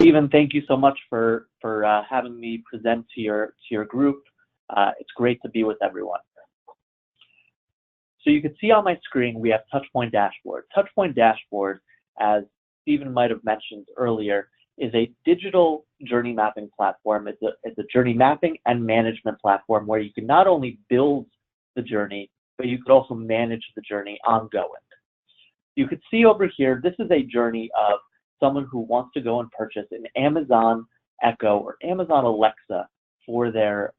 Stephen, thank you so much for having me present to your group. It's great to be with everyone. So you can see on my screen we have Touchpoint Dashboard. Touchpoint Dashboard, as Stephen might have mentioned earlier, is a digital journey mapping platform. It's a journey mapping and management platform where you can not only build the journey, but you could also manage the journey ongoing. You could see over here, this is a journey of someone who wants to go and purchase an Amazon Echo or Amazon Alexa for their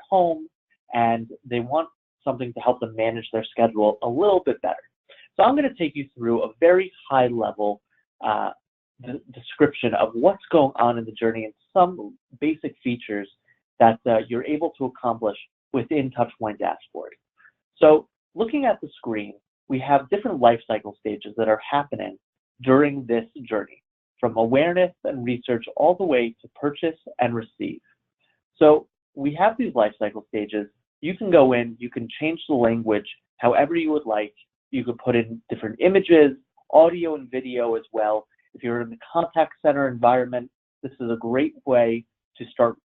home, and they want something to help them manage their schedule a little bit better. So I'm going to take you through a very high level description of what's going on in the journey and some basic features that you're able to accomplish within Touchpoint Dashboard. So looking at the screen, we have different life cycle stages that are happening during this journey, from awareness and research all the way to purchase and receive. So we have these life cycle stages. You can go in, you can change the language however you would like. You could put in different images, audio and video as well. If you're in the contact center environment, this is a great way to start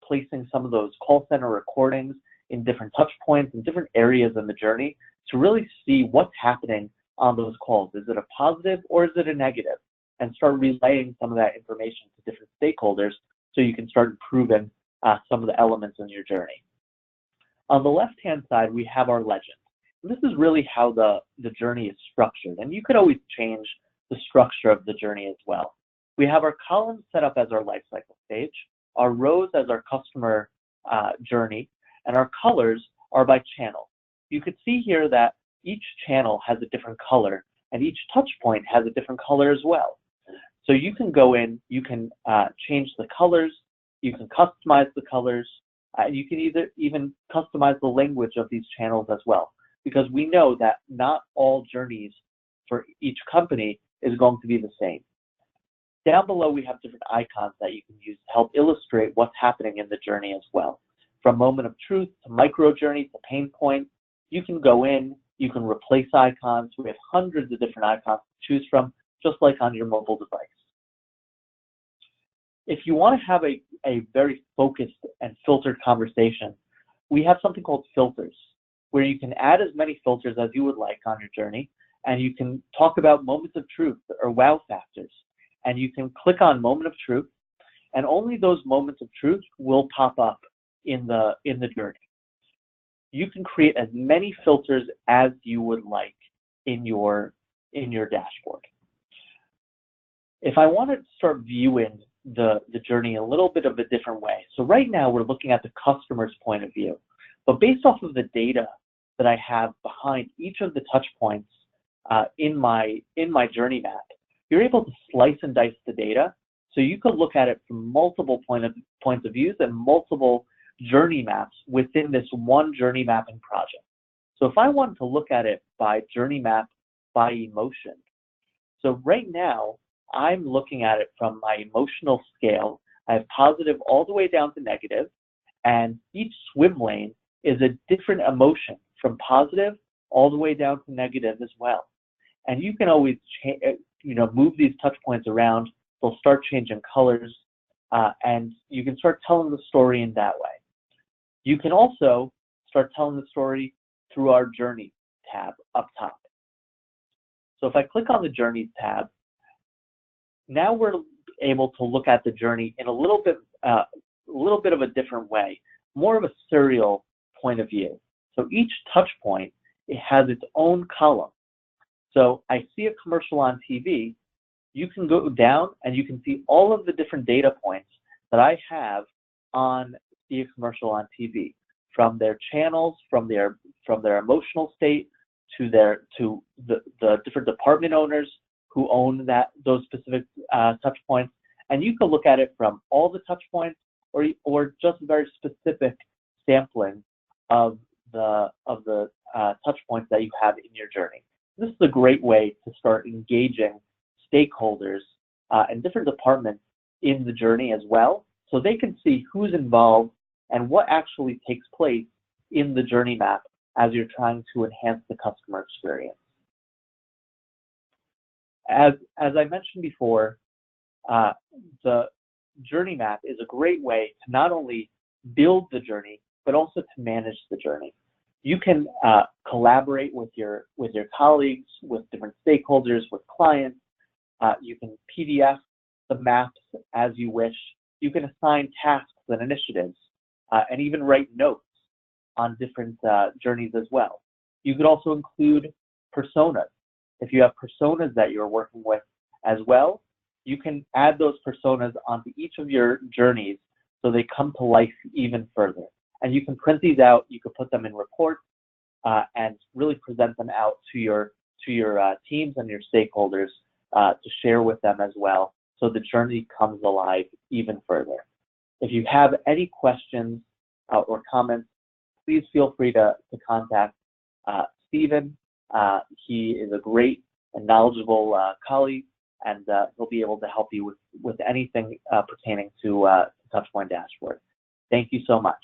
placing some of those call center recordings in different touch points and different areas in the journey to really see what's happening on those calls. Is it a positive or is it a negative? And start relaying some of that information to different stakeholders so you can start improving some of the elements in your journey. On the left-hand side, we have our legend. And this is really how the journey is structured. And you could always change the structure of the journey as well. We have our columns set up as our life cycle stage, our rows as our customer journey, and our colors are by channel. You could see here that each channel has a different color, and each touch point has a different color as well. So you can go in, you can change the colors, you can customize the colors, you can even customize the language of these channels as well, because we know that not all journeys for each company is going to be the same. Down below, we have different icons that you can use to help illustrate what's happening in the journey as well. From moment of truth to micro journey to pain point, you can go in, you can replace icons. We have hundreds of different icons to choose from, just like on your mobile device. If you want to have a very focused and filtered conversation, we have something called filters, where you can add as many filters as you would like on your journey, and you can talk about moments of truth or wow factors. And you can click on moment of truth, and only those moments of truth will pop up in the journey. You can create as many filters as you would like in your dashboard. If I want to start viewing the journey a little bit of a different way, so right now we're looking at the customer's point of view, but based off of the data that I have behind each of the touch points in my journey map, you're able to slice and dice the data, so you could look at it from multiple points of views and multiple journey maps within this one journey mapping project. So if I wanted to look at it by journey map by emotion, so right now I'm looking at it from my emotional scale. I have positive all the way down to negative, and each swim lane is a different emotion from positive all the way down to negative as well. And you can always move these touch points around. They'll start changing colors, and you can start telling the story in that way. You can also start telling the story through our Journey tab up top. So if I click on the Journeys tab, now we're able to look at the journey in a little bit of a different way, more of a serial point of view. So each touch point, it has its own column. So I see a commercial on TV, you can go down and you can see all of the different data points that I have on see a commercial on TV, from their channels, from their emotional state, to the different department owners who own those specific touch points. And you can look at it from all the touch points or just very specific sampling of the touch points that you have in your journey. This is a great way to start engaging stakeholders and different departments in the journey as well, so they can see who's involved and what actually takes place in the journey map as you're trying to enhance the customer experience. As I mentioned before, the journey map is a great way to not only build the journey, but also to manage the journey. You can collaborate with your colleagues, with different stakeholders, with clients. You can PDF the maps as you wish. You can assign tasks and initiatives, and even write notes on different journeys as well. You could also include personas. If you have personas that you're working with as well, you can add those personas onto each of your journeys so they come to life even further. And you can print these out, you can put them in reports, and really present them out to your teams and your stakeholders to share with them as well, so the journey comes alive even further. If you have any questions or comments, please feel free to contact Stephen. He is a great and knowledgeable colleague, and he'll be able to help you with anything pertaining to Touchpoint Dashboard. Thank you so much.